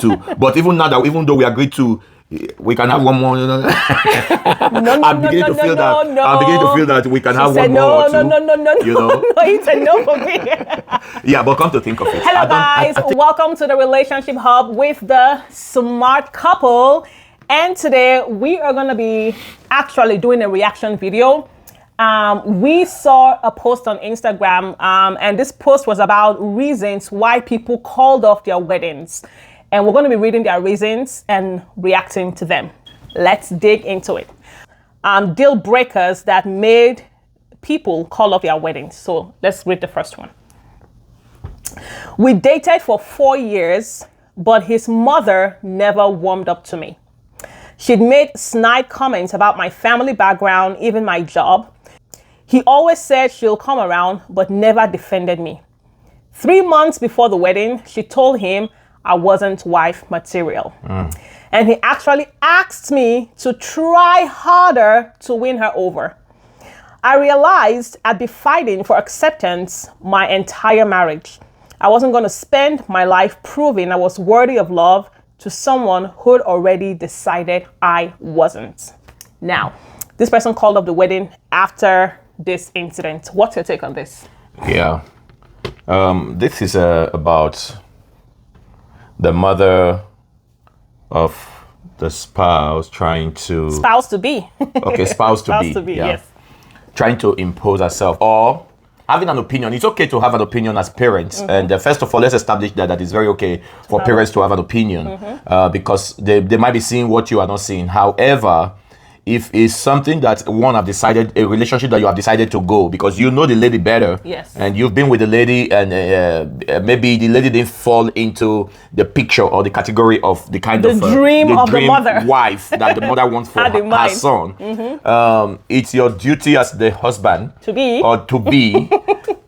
to. But even now that, even though we agreed to, we can have one more. No, I'm beginning to feel that we can have one more. Or two, no. You know? No, it's a no for me. Yeah, but come to think of it. Hello, guys. Welcome to the Relationship Hub with the Smart Couple. And today we are going to be actually doing a reaction video. We saw a post on Instagram, and this post was about reasons why people called off their weddings. And we're going to be reading their reasons and reacting to them. Let's dig into it. Deal breakers that made people call off their weddings. So let's read the first one. We dated for 4 years, but his mother never warmed up to me. She'd made snide comments about my family background, even my job. He always said she'll come around, but never defended me. 3 months before the wedding, she told him I wasn't wife material. And he actually asked me to try harder to win her over. I realized I'd be fighting for acceptance my entire marriage. I wasn't going to spend my life proving I was worthy of love to someone who'd already decided I wasn't. Now, this person called up the wedding after this incident. What's your take on this? Yeah. This is about the mother of the spouse trying to... Spouse to be. Okay, spouse to be. Spouse to be, yeah. yes. Trying to impose herself or having an opinion. It's okay to have an opinion as parents. And first of all, let's establish that it's very okay for parents to have an opinion because they might be seeing what you are not seeing. However, if it's something that one have decided, a relationship that you have decided to go because you know the lady better, yes, and you've been with the lady and maybe the lady didn't fall into the picture or the category of the kind of dream of the mother wife that the mother wants for her son, it's your duty as the husband to be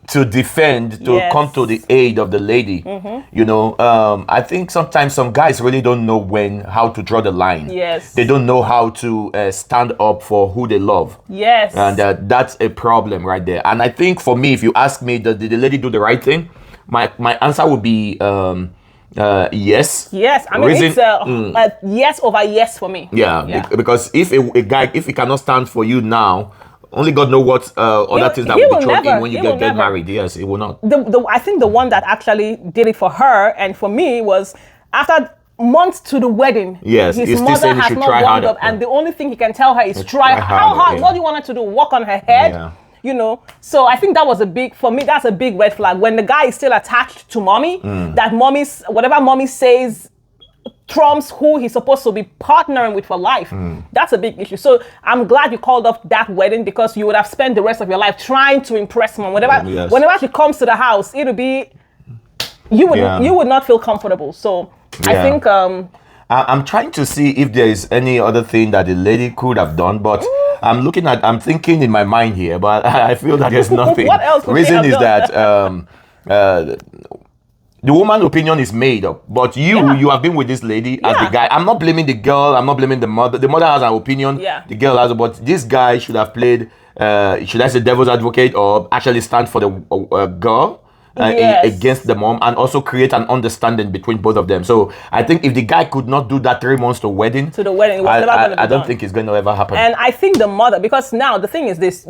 to defend, to come to the aid of the lady. You know, I think sometimes some guys really don't know how to draw the line. Yes. They don't know how to stand up for who they love. Yes. And that's a problem right there. And I think for me, if you ask me, did the lady do the right thing? My answer would be yes. Yes. I mean, it's a yes over yes for me. Yeah. Because if a guy, if he cannot stand for you now, only God knows what other things that will be thrown in when you get married. Yes, it will not. I think the one that actually did it for her and for me was after months to the wedding. Yes, his mother has not warmed up, and the only thing he can tell her is try how hard. Yeah. What do you want her to do? Walk on her head? Yeah. You know, so I think that was for me, that's a big red flag. When the guy is still attached to mommy, that whatever mommy says trumps who he's supposed to be partnering with for life. That's a big issue. So I'm glad you called off that wedding because you would have spent the rest of your life trying to impress mom. Whenever she comes to the house, it'll be you would not feel comfortable. So I think I'm trying to see if there is any other thing that the lady could have done, but I'm thinking in my mind here, but I feel that there's nothing. What else could reason she is have done? That the woman's opinion is made up, but you have been with this lady as the guy. I'm not blaming the girl. I'm not blaming the mother. The mother has an opinion. Yeah. The girl has, but this guy should have played. Should I say devil's advocate or actually stand for the girl against the mom and also create an understanding between both of them. So I think if the guy could not do that 3 months to the wedding, it was never going to be I don't think it's going to ever happen. And I think the mother, because now the thing is this.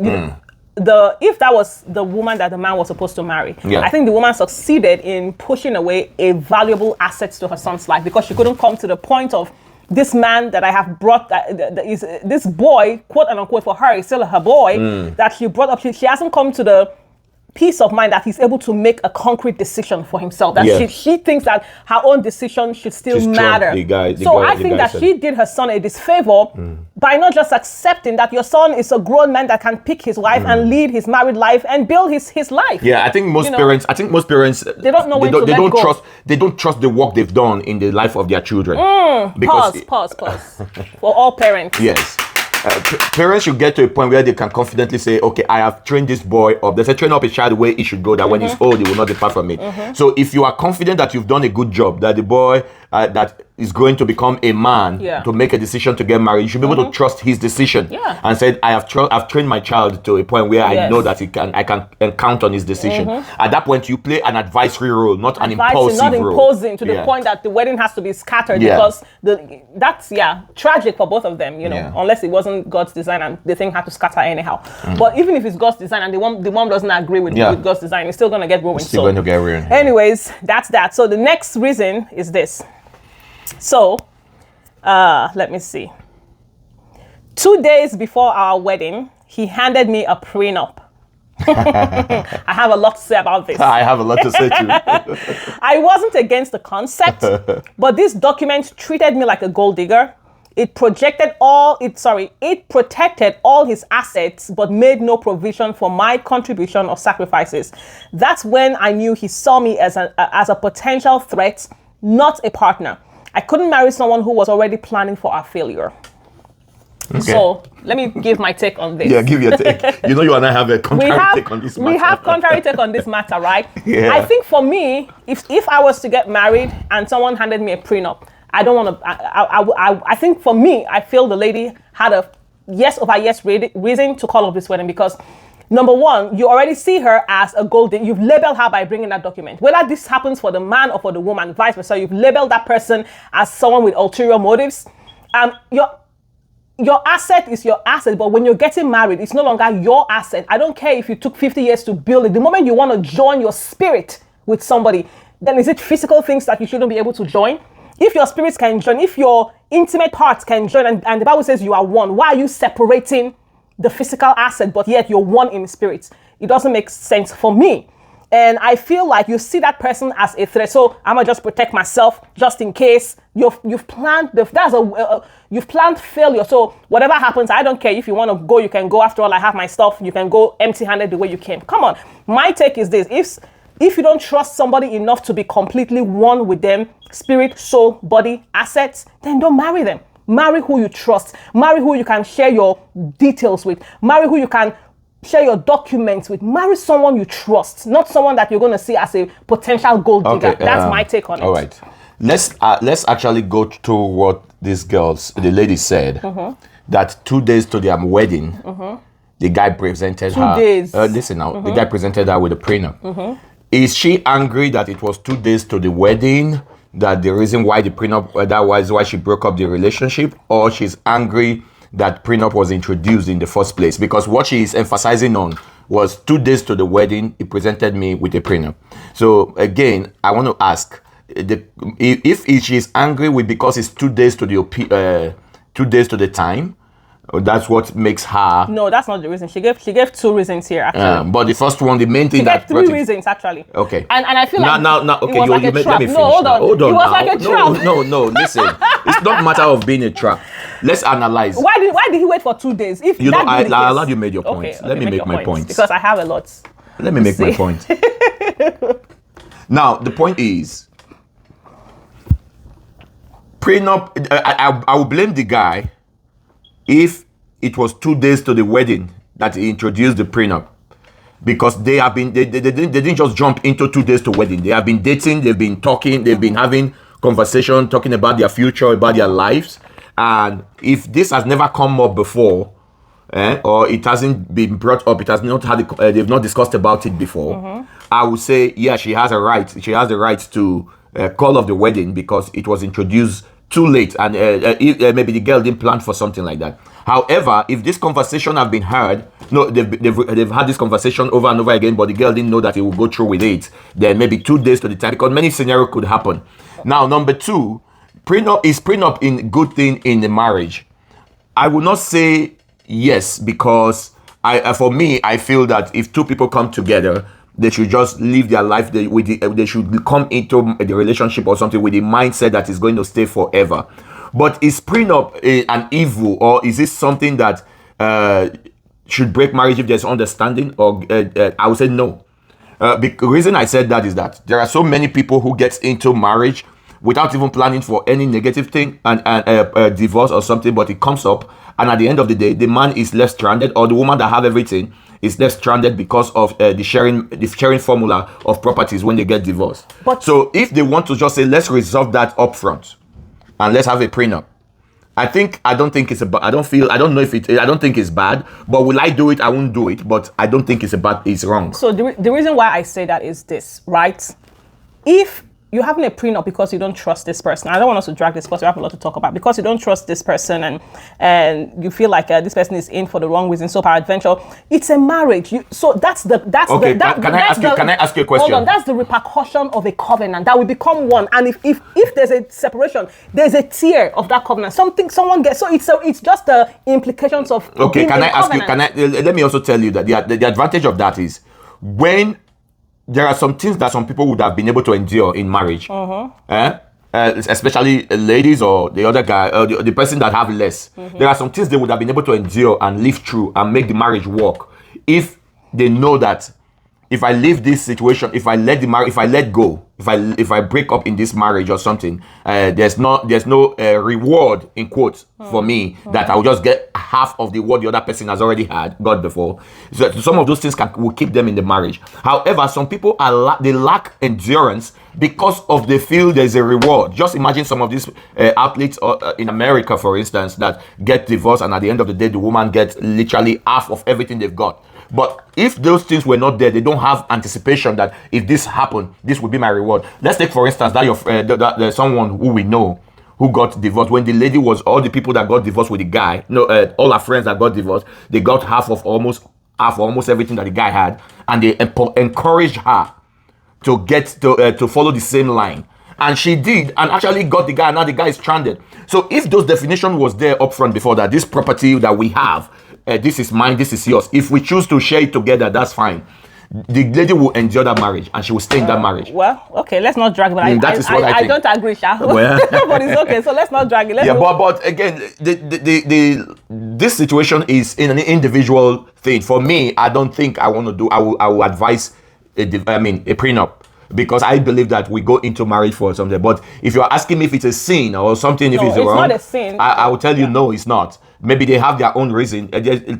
If that was the woman that the man was supposed to marry, I think the woman succeeded in pushing away a valuable asset to her son's life because she couldn't come to the point of this man that I have brought, this boy, quote unquote, for her is still her boy, that she brought up. She hasn't come to the peace of mind that he's able to make a concrete decision for himself. That she thinks that her own decision should still matter. I think that she did her son a disfavor by not just accepting that your son is a grown man that can pick his wife and lead his married life and build his life. Yeah, I think most parents they don't know when to let go. They don't trust the work they've done in the life of their children. Pause. For all parents. Yes. Parents should get to a point where they can confidently say, okay, I have trained this boy up. They say train up a child the way he should go, that when he's old, he will not depart from it. So if you are confident that you've done a good job, that the boy that is going to become a man to make a decision to get married, you should be able to trust his decision. And said, I've trained my child to a point where I know that I can count on his decision. At that point, you play an advisory role, not an impulsive role. Not imposing to the point that the wedding has to be scattered because that's tragic for both of them, you know, unless it wasn't God's design and the thing had to scatter anyhow. But even if it's God's design and the mom doesn't agree with God's design, it's still going to get ruined. Still going to get ruined. Anyways, that's that. So the next reason is this. So, let me see. 2 days before our wedding, he handed me a prenup. I have a lot to say about this. I have a lot to say too. I wasn't against the concept, but this document treated me like a gold digger. It protected all his assets, but made no provision for my contribution or sacrifices. That's when I knew he saw me as a potential threat, not a partner. I couldn't marry someone who was already planning for our failure. Okay. So let me give my take on this. Yeah, give your take. You know, you and I have a contrary take on this matter. We have contrary take on this matter, right? Yeah. I think for me, if I was to get married and someone handed me a prenup, I don't want to. I think for me, I feel the lady had a yes over yes reason to call off this wedding because, number one, you already see her as a gold digger. You've labeled her by bringing that document. Whether this happens for the man or for the woman, vice versa, you've labeled that person as someone with ulterior motives. Your asset is your asset, but when you're getting married, it's no longer your asset. I don't care if you took 50 years to build it. The moment you want to join your spirit with somebody, then is it physical things that you shouldn't be able to join? If your spirits can join, if your intimate parts can join, and the Bible says you are one, why are you separating the physical asset, but yet you're one in spirit? It doesn't make sense for me. And I feel like you see that person as a threat. So I'm gonna just protect myself just in case you've planned you've planned failure. So whatever happens, I don't care. If you want to go, you can go. After all, I have my stuff. You can go empty-handed the way you came. Come on. My take is this: if you don't trust somebody enough to be completely one with them, spirit, soul, body, assets, then don't marry them. Marry who you trust. Marry who you can share your details with. Marry who you can share your documents with. Marry someone you trust, not someone that you're going to see as a potential gold digger. Okay, that's my take on it. All right. Let's actually go to what the lady said. That 2 days to their wedding, the guy presented her. 2 days. Listen now, the guy presented her with a prenup. Is she angry that it was 2 days to the wedding? That the reason why the prenup, that was why she broke up the relationship? Or she's angry that prenup was introduced in the first place? Because what she is emphasizing on was 2 days to the wedding, he presented me with a prenup. So again, I want to ask, if she is angry with because it's 2 days to the 2 days to the time, that's what makes her. No, that's not the reason. She gave 2 reasons here actually. But the first one, the main thing she gave 3 reasons actually. Okay. And I feel like now okay, it was like a trap. Let me finish. No, hold on. Hold on. It was like a trap. No. Listen, it's not a matter of being a trap. Let's analyze. Why did he wait for 2 days? If you know, I allowed you made your point. Okay, let me make my point because I have a lot. Let me make my point. Now the point is, prenup. I will blame the guy if it was 2 days to the wedding that he introduced the prenup, because they didn't just jump into 2 days to wedding. They have been dating, they've been talking, they've been having conversation, talking about their future, about their lives. And if this has never come up before, or it hasn't been brought up, it has not had they've not discussed about it before, I would say, yeah, she has a right. She has the right to call off the wedding because it was introduced too late, and maybe the girl didn't plan for something like that. However, if this conversation have been heard, they've had this conversation over and over again, but the girl didn't know that he would go through with it, then maybe 2 days to the time, because many scenarios could happen. Now, number 2, prenup in good thing in the marriage? I would not say yes, because for me, I feel that if 2 people come together, they should just live their life. They should come into the relationship or something with the mindset that is going to stay forever. But is prenup an evil, or is this something that should break marriage if there's understanding? Or I would say no. The reason I said that is that there are so many people who get into marriage without even planning for any negative thing, and a divorce or something, but it comes up, and at the end of the day, the man is left stranded, or the woman that have everything is left stranded because of the sharing formula of properties when they get divorced. But so if they want to just say, let's resolve that upfront and let's have a prenup, I don't think it's I don't know if I don't think it's bad, but will I do it? I won't do it, but I don't think it's wrong. So the reason why I say that is this, right? If you're having a prenup because you don't trust this person, I don't want us to drag this because we have a lot to talk about, because you don't trust this person and you feel like this person is in for the wrong reason, so peradventure, it's a marriage. So that's the okay. Can I ask you a question? Hold on, that's the repercussion of a covenant that will become one. And if there's a separation, there's a tear of that covenant. Someone gets. So it's just the implications of. Okay, can I ask you? Let me also tell you that the advantage of that is when there are some things that some people would have been able to endure in marriage, especially ladies or the other guy, or the person that have less. There are some things they would have been able to endure and live through and make the marriage work if they know that if I leave this situation, if I let go, if I break up in this marriage or something, there's no reward in quotes for me that I will just get half of what the other person has already got before. So some of those things will keep them in the marriage. However, some people they lack endurance because of they feel there's a reward. Just imagine some of these athletes in America, for instance, that get divorced, and at the end of the day, the woman gets literally half of everything they've got. But if those things were not there, they don't have anticipation that if this happened, this would be my reward. Let's take, for instance, that there's someone who we know who got divorced. When the lady was, all the people that got divorced with the guy, all her friends that got divorced, they got half of almost everything that the guy had, and they encouraged her to get to follow the same line. And she did, and actually got the guy, and now the guy is stranded. So if those definition was there upfront before that, this property that we have, this is mine, this is yours. If we choose to share it together, that's fine. The lady will endure that marriage and she will stay in that marriage. Well, okay, let's not drag it. I don't agree, Shah. Well. But it's okay, so let's not drag it. But again, this situation is in an individual thing. For me, I don't think I want to do. I will advise a prenup. Because I believe that we go into marriage for something. But if you're asking me if it's a sin or something, if it's wrong, not a sin. I will tell you no, it's not. Maybe they have their own reason.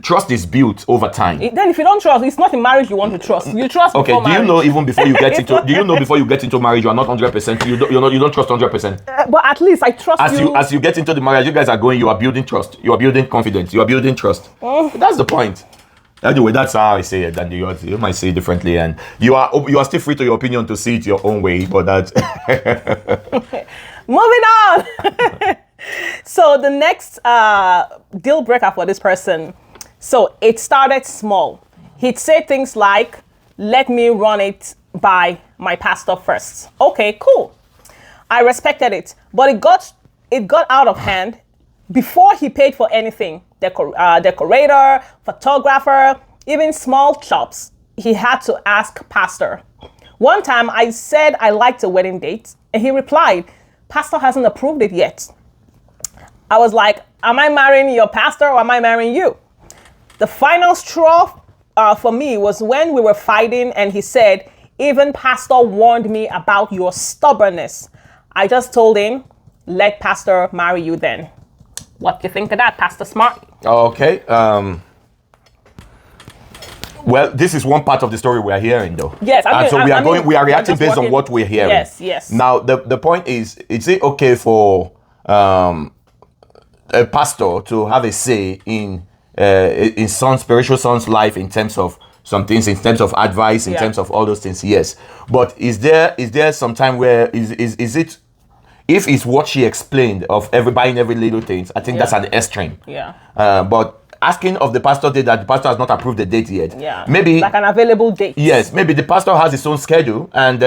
Trust is built over time. Then if you don't trust, it's not in marriage you want to trust. You trust okay, before marriage. Do you know even before you get into before you get into marriage, you are not 100%. You don't trust 100%. But at least I trust you. As you get into the marriage, you guys are going, you are building trust. You are building confidence. You are building trust. That's the point. Anyway, that's how I say it, and you might say it differently, and you are still free to your opinion to see it your own way, but that's moving on. So the next deal breaker for this person, so it started small. He'd say things like, let me run it by my pastor first. Okay, cool. I respected it, but it got out of hand before he paid for anything. Decorator, photographer, even small chops. He had to ask pastor. One time I said I liked a wedding date, and he replied, pastor hasn't approved it yet. I was like, am I marrying your pastor or am I marrying you? The final straw for me was when we were fighting and he said, even pastor warned me about your stubbornness. I just told him, let pastor marry you then. What do you think of that, Pastor Smart? Okay. Well, this is one part of the story we are hearing, though. Yes, we are reacting based on what we're hearing. Yes. Now, the point is it okay for a pastor to have a say in spiritual son's life in terms of some things, in terms of advice, in terms of all those things? Yes. But is there some time where is it? If it's what she explained of buying every little things, I think that's an extreme. Yeah. But asking of the pastor date that the pastor has not approved the date yet. Yeah. Maybe like an available date. Yes. Maybe the pastor has his own schedule, and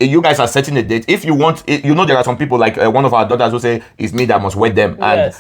you guys are setting a date. If you want, there are some people like one of our daughters who say it's me that must wed them, and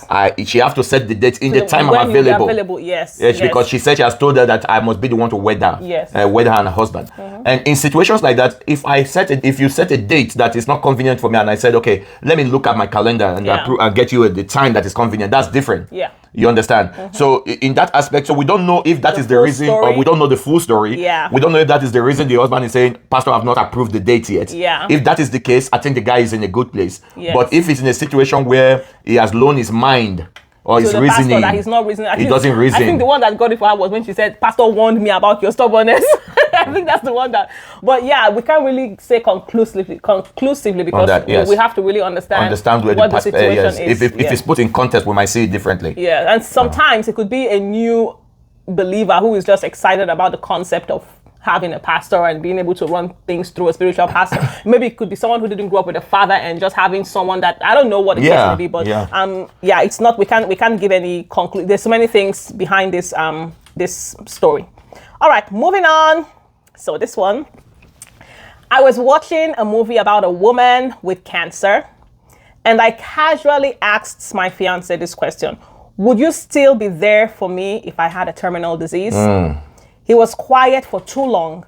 she have to set the date in the time I'm available. Yes. Because she said she has told her that I must be the one to wed her. Yes. Wed her and her husband. And in situations like that, if you set a date that is not convenient for me, and I said, okay, let me look at my calendar and approve and get you the time that is convenient, that's different. Yeah. You understand? So in that aspect, so we don't know if that is the reason, or we don't know the full story. Yeah. We don't know if that is the reason the husband is saying, pastor, I have not approved the date yet. Yeah. If that is the case, I think the guy is in a good place. Yes. But if it's in a situation where he has loaned his mind or his the reasoning. pastor that he's not reasoning. He doesn't reason. I think the one that got it for her was when she said, "Pastor warned me about your stubbornness." I think that's the one that. But yeah, we can't really say conclusively because that, yes. we have to really understand where what the situation is. If it's put in context, we might see it differently. Yeah, and sometimes it could be a new believer who is just excited about the concept of having a pastor and being able to run things through a spiritual pastor. Maybe it could be someone who didn't grow up with a father and just having someone that, I don't know what the case may be, but it's not, we can't give any conclusion. There's so many things behind this this story. All right, moving on. So this one, I was watching a movie about a woman with cancer, and I casually asked my fiance this question: would you still be there for me if I had a terminal disease? He was quiet for too long,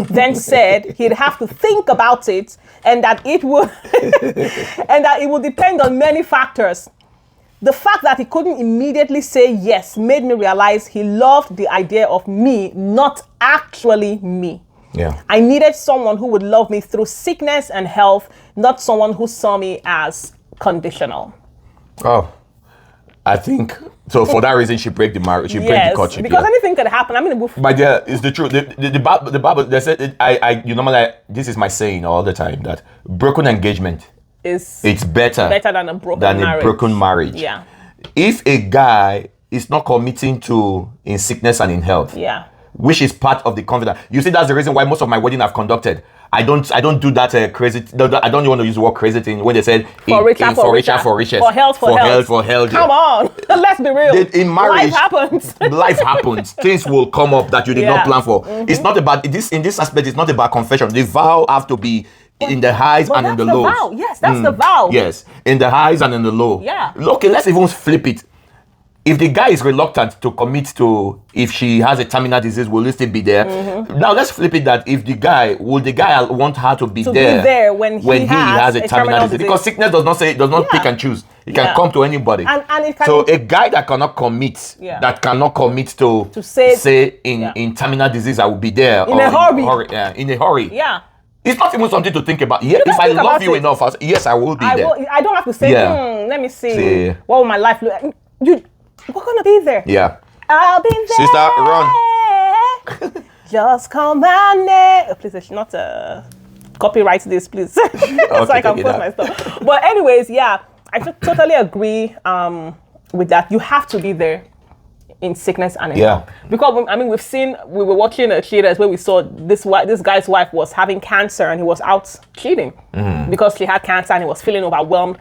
then said he'd have to think about it and that it would and that it would depend on many factors. The fact that he couldn't immediately say yes made me realize he loved the idea of me, not actually me. Yeah. I needed someone who would love me through sickness and health, not someone who saw me as conditional. Oh, I think so. For that reason, she break the marriage. She break the courtship. Because anything could happen. I mean, my dear, it's the truth. The Bible. They said you normally. This is my saying all the time that broken engagement it's better than a broken marriage. Yeah. If a guy is not committing to in sickness and in health. Yeah. Which is part of the confidence. You see, that's the reason why most of my wedding I've conducted. I don't do that crazy. I don't want to use the word crazy thing when they said for richer, for health. Come on, let's be real. In marriage, life happens. Life happens. Things will come up that you did not plan for. Mm-hmm. It's not about this. In this aspect, it's not about confession. The vow have to be in the highs and in the lows. Vow. Yes, that's the vow. Yes, in the highs and in the low. Yeah. Okay, let's even flip it. If the guy is reluctant to commit to, if she has a terminal disease, will he still be there? Mm-hmm. Now let's flip it that if the guy want her to be there when he has a terminal disease. Because sickness does not pick and choose. It can come to anybody. And it can, so a guy that cannot commit, to say in terminal disease, I will be there in a hurry. Yeah. It's not even something to think about. Yeah, if I love you enough, yes, I will be there. I don't have to say, let me see. What will my life look like? We're gonna be there. Yeah. I'll be there. Sister, run. Just call my name. Oh, please, not copyright this, please. So I can post my stuff. But anyways, yeah, I totally agree with that. You have to be there in sickness and in health. Because we were watching a cheaters where we saw this guy's wife was having cancer and he was out cheating because she had cancer and he was feeling overwhelmed.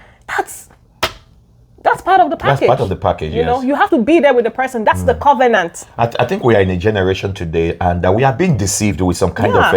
That's part of the package. That's part of the package, You know, you have to be there with the person. That's the covenant. I think we are in a generation today and we are being deceived with some kind of,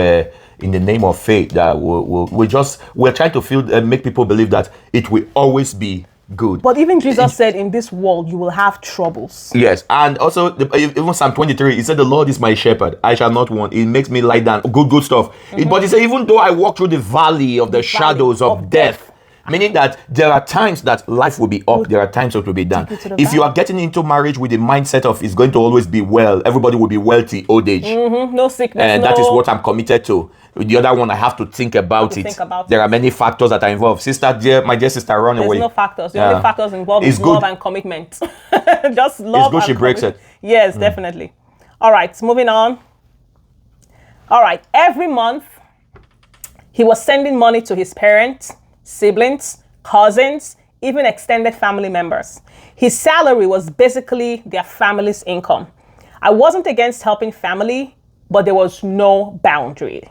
in the name of faith, that we're trying to make people believe that it will always be good. But even Jesus said, in this world, you will have troubles. Yes. And also, even Psalm 23, he said, the Lord is my shepherd. I shall not want. It makes me lie down. Good stuff. Mm-hmm. But he said, even though I walk through the valley of the shadows of death, meaning that there are times that life will be up, there are times it will be down. If you are getting into marriage with the mindset of it's going to always be well, everybody will be wealthy old age. Mm-hmm. No sickness. And that is what I'm committed to. The other one, I have to think about it. There are many factors that are involved. My dear sister, run away. There's no factors. The only factors involved is love and commitment. Just love. It's good she breaks it. Yes, definitely. All right, moving on. All right, every month he was sending money to his parents, siblings, cousins, even extended family members. His salary was basically their family's income. I wasn't against helping family, but there was no boundary.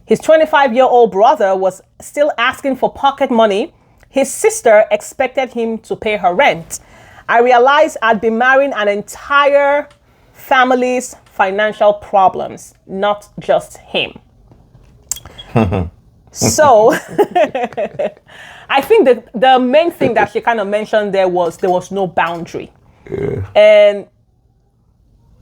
His 25-year-old brother was still asking for pocket money. His sister expected him to pay her rent. I realized I'd been marrying an entire family's financial problems, not just him. So, I think that the main thing that she kind of mentioned there was no boundary. Yeah. And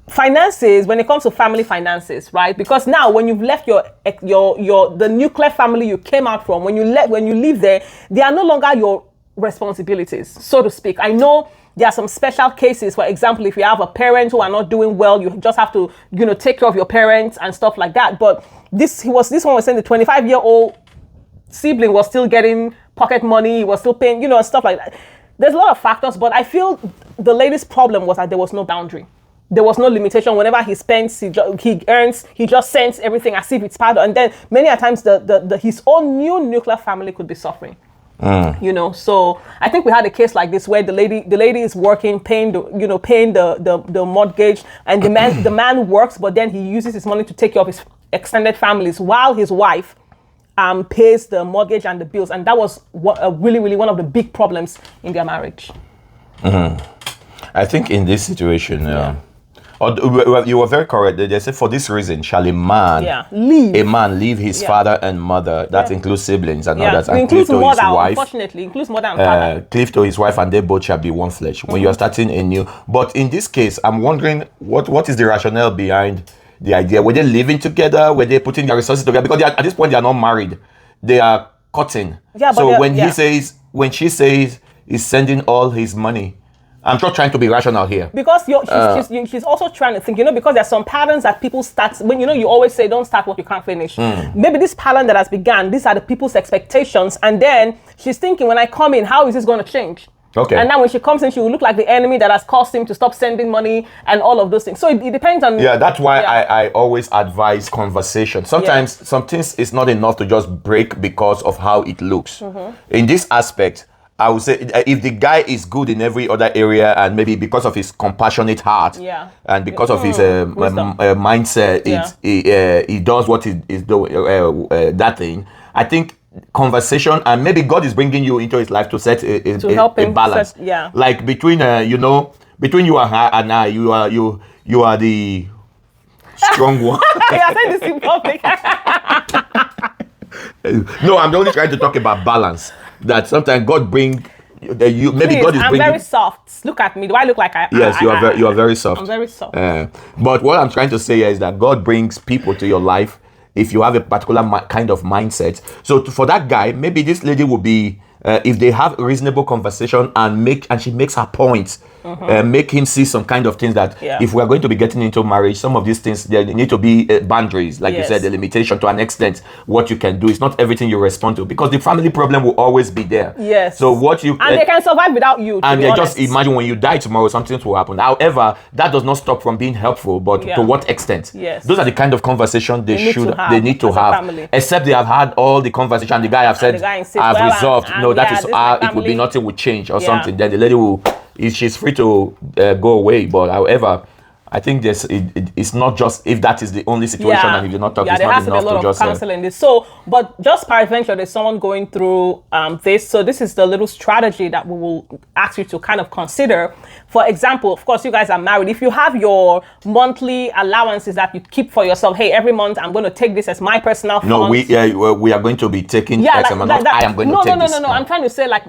finances, when it comes to family finances, right? Because now when you've left the nuclear family you came out from, when you leave there, they are no longer your responsibilities, so to speak. I know there are some special cases. For example, if you have a parent who are not doing well, you just have to, take care of your parents and stuff like that. But this one was saying the 25-year-old sibling was still getting pocket money, he was still paying, stuff like that. there's a lot of factors, but I feel the lady's problem was that there was no boundary. There was no limitation. Whenever he spends, he earns, he just sends everything as if it's part of, and then many a times his own new nuclear family could be suffering. You know, so I think we had a case like this where the lady is working, paying the mortgage, and the man works, but then he uses his money to take care of his extended families while his wife pays the mortgage and the bills, and that was really one of the big problems in their marriage. I think in this situation, you were very correct. They said for this reason shall a man leave his father and mother. That includes siblings and others, and cleave to his wife. Unfortunately, includes mother and father. Cleave to his wife, and they both shall be one flesh. When you are starting a new, but in this case, I'm wondering what is the rationale behind the idea? Were they living together? Were they putting their resources together? Because at this point they are not married. They are cutting. Yeah, so when she says he's sending all his money, I'm not trying to be rational here. Because she's also trying to think, because there's some patterns that people start, when, you always say, don't start what you can't finish. Maybe this pattern that has begun, these are the people's expectations. And then she's thinking, when I come in, how is this going to change? Okay. And now when she comes in, she will look like the enemy that has caused him to stop sending money and all of those things. So it depends on... Yeah, that's why I always advise conversation. Sometimes some things is not enough to just break because of how it looks. In this aspect, I would say if the guy is good in every other area, and maybe because of his compassionate heart, and because of his mindset, he does what he's doing, that thing. I think conversation, and maybe God is bringing you into his life to set a balance. Like between between you and her and I, you are the strong one. I said this in public. No, I'm only trying to talk about balance. That sometimes God bring you. Maybe Please, God is I'm bringing. very soft. Look at me. Do I look like I? Yes, you are very soft. I'm very soft. But what I'm trying to say is that God brings people to your life if you have a particular kind of mindset. So for that guy, maybe this lady will be. If they have a reasonable conversation and she makes her points, make him see some kind of things that if we are going to be getting into marriage, some of these things, there need to be boundaries, like you said, the limitation to an extent, what you can do. It's not everything you respond to, because the family problem will always be there. Yes. So what you... And they can survive without you, and they just imagine when you die tomorrow, something will happen. However, that does not stop from being helpful, but to what extent? Yes. Those are the kind of conversation they need to have. Except they have had all the conversation, the guy have said, I've resolved. No, that is how it would be. Nothing would change or something. Then the lady will, she's free to go away. But however, I think it's not just if that is the only situation, and if you're not talking, it's not enough to just counseling this. So, but just peradventure, there's someone going through this. So this is the little strategy that we will ask you to kind of consider. For example, of course, you guys are married. If you have your monthly allowances that you keep for yourself, hey, every month I'm going to take this as my personal fund. No, we are going to be taking X amount. I am going to take this. No. I'm trying to say, like,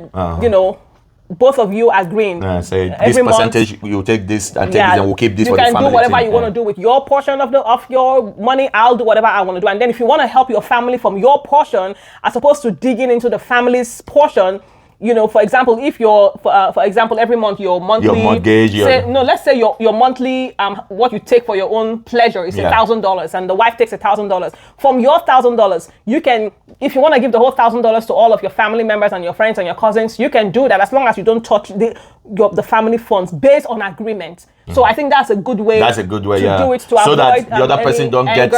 both of you agreeing. Say this percentage, month, you take this and take this, and we'll keep this for the family. You can do whatever you want to do with your portion of your money. I'll do whatever I want to do. And then if you want to help your family from your portion, as opposed to digging into the family's portion, for example, if for example, every month your monthly mortgage, let's say your monthly what you take for your own pleasure is $1,000, and the wife takes $1,000. From your $1,000, you can, if you want to give the whole $1,000 to all of your family members and your friends and your cousins, you can do that, as long as you don't touch the family funds based on agreement. So I think that's a good way. That's a good way, to do it, to so avoid that the other person don't get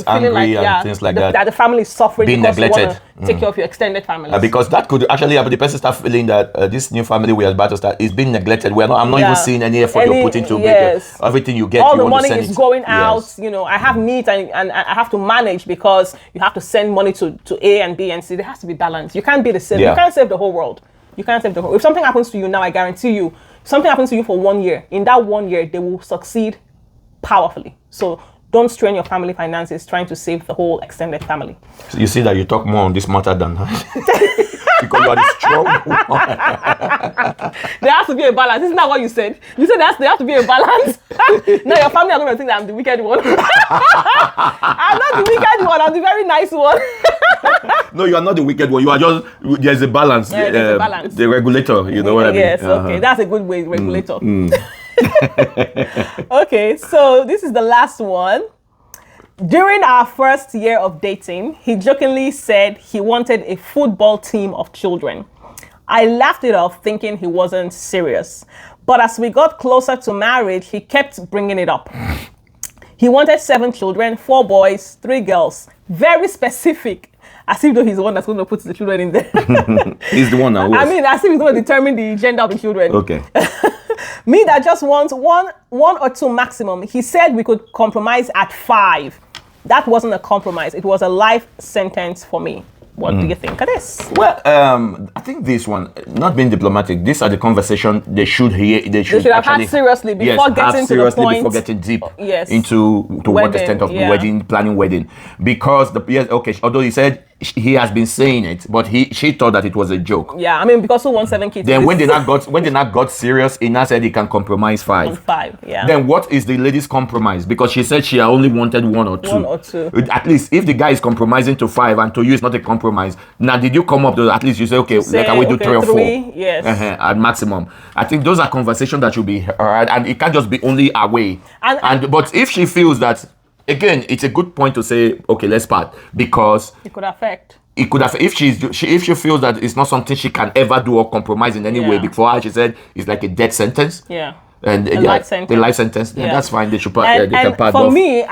angry and things like that. That the family is suffering being because neglected. you want to take care of your extended family. Because that could actually happen. The person start feeling that this new family we are about to start is being neglected. I'm not even seeing any effort you're putting to make everything you get. All the money is going out. I have needs and I have to manage, because you have to send money to A and B and C. There has to be balance. You can't be the same. You can't save the whole world. You can't save the whole. If something happens to you now, I guarantee you, something happens to you for 1 year. In that 1 year, they will succeed powerfully. So don't strain your family finances trying to save the whole extended family. So you see that you talk more on this matter than because you are the strong one. There has to be a balance. Isn't that what you said? You said there has to be a balance. No, your family are going to think that I'm the wicked one. I'm not the wicked one. I'm the very nice one. No, you are not the wicked one. You are just, there's a balance. Yeah, there's a balance. The regulator, you know what I mean? Yes, okay. That's a good way, regulator. Okay, so this is the last one. During our first year of dating, he jokingly said he wanted a football team of children. I laughed it off thinking he wasn't serious. But as we got closer to marriage, he kept bringing it up. He wanted 7 children, 4 boys, 3 girls. Very specific. As if though he's the one that's going to put the children in there. He's the one that was. I mean, as if he's going to determine the gender of the children. Okay. Me that just wants one or 2 maximum. He said we could compromise at 5. That wasn't a compromise. It was a life sentence for me. What do you think of this? Well, I think this one, not being diplomatic, these are the conversation they should hear. They should have had seriously before getting to the point. Before getting deep Yes. into what extent of wedding, planning wedding. Because although he said he has been saying it, but she thought that it was a joke. Yeah, I mean, because who wants 7 kids? Then when they not got serious, he now said he can compromise 5. 5, yeah. Then what is the lady's compromise? Because she said she only wanted 1 or 2. 1 or 2. At least if the guy is compromising to 5 and to you it's not a compromise. Now did you come up to at least you say okay, can we do 3 or 4? Yes. At maximum. I think those are conversations that should be heard, and it can't just be only away. But if she feels that, again, it's a good point to say, okay, let's part, because it could affect. It could have, if she feels that it's not something she can ever do or compromise in any way. Before her, she said it's like a death sentence. Yeah. And life sentence. The life sentence. Yeah. That's fine. They should part. They can part. For me,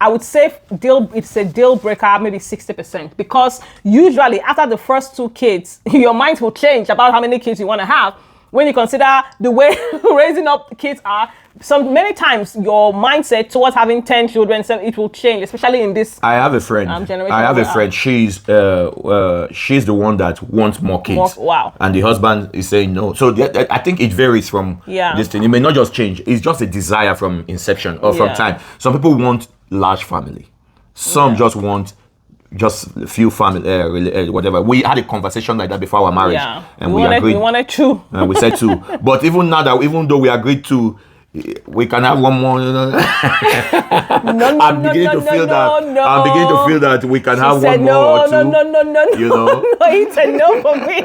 I would say it's a deal breaker, maybe 60%, because usually after the first 2 kids, your mind will change about how many kids you want to have. When you consider the way raising up kids are, many times your mindset towards having 10 children, so it will change, especially in this. I have a friend. She's the one that wants more kids. Wow. And the husband is saying no. So I think it varies from this thing. It may not just change. It's just a desire from inception or from time. Some people want large family. Some just want just a few family, whatever. We had a conversation like that before our marriage, and we agreed. We wanted 2. And we said 2. But even now even though we agreed 2, we can have 1 more. I'm beginning to feel that we can have 1 more or 2. No. You know? No, he said no for me.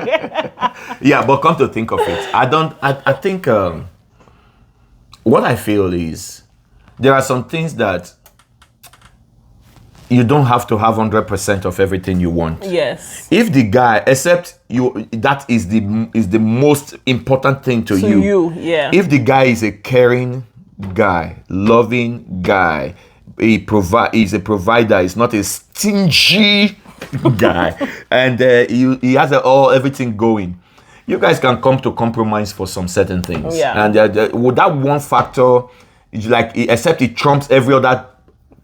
Yeah, but come to think of it, I think what I feel is there are some things that you don't have to have 100% of everything you want. Yes. If the guy, except you, that is the most important thing to you. If the guy is a caring guy, loving guy, he's a provider, he's not a stingy guy, and he has everything going, you guys can come to compromise for some certain things. Yeah. And with that one factor, it's like, except it trumps every other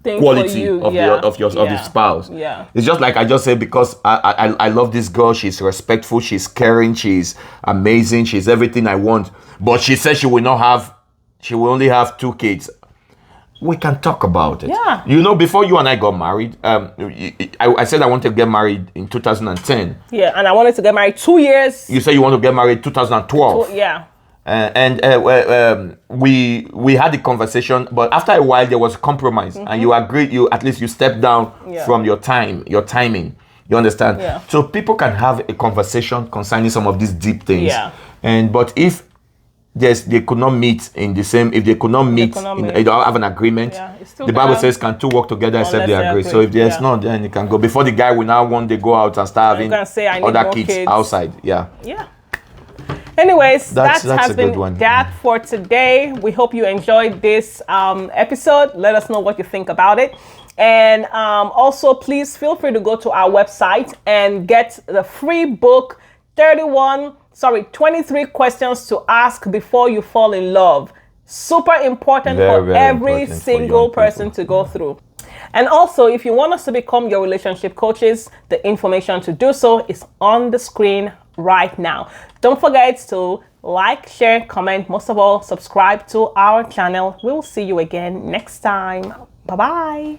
quality of the spouse. Yeah. It's just like I just said, because I love this girl, she's respectful, she's caring, she's amazing, she's everything I want. But she says she will only have 2 kids. We can talk about it. Yeah. You know, before you and I got married, I said I wanted to get married in 2010. Yeah, and I wanted to get married 2 years. You said you want to get married 2012. Yeah. We had the conversation, but after a while there was compromise, and you agreed. At least you stepped down from your timing. You understand? Yeah. So people can have a conversation concerning some of these deep things. Yeah. But if they could not meet in the same, if they could not meet, they don't have an agreement. Yeah, the Bible says, "Can 2 work together except they agree?" So if there's not, then it can go. Before the guy will now one day go out and start having other kids outside. Yeah. Yeah. Anyways, that has been one. that for today. We hope you enjoyed this episode. Let us know what you think about it. And also, please feel free to go to our website and get the free book, 23 questions to ask before you fall in love. Super important for every single person to go through. And also, if you want us to become your relationship coaches, the information to do so is on the screen right now. Don't forget to like, share, comment, most of all, subscribe to our channel. We'll see you again next time. Bye-bye.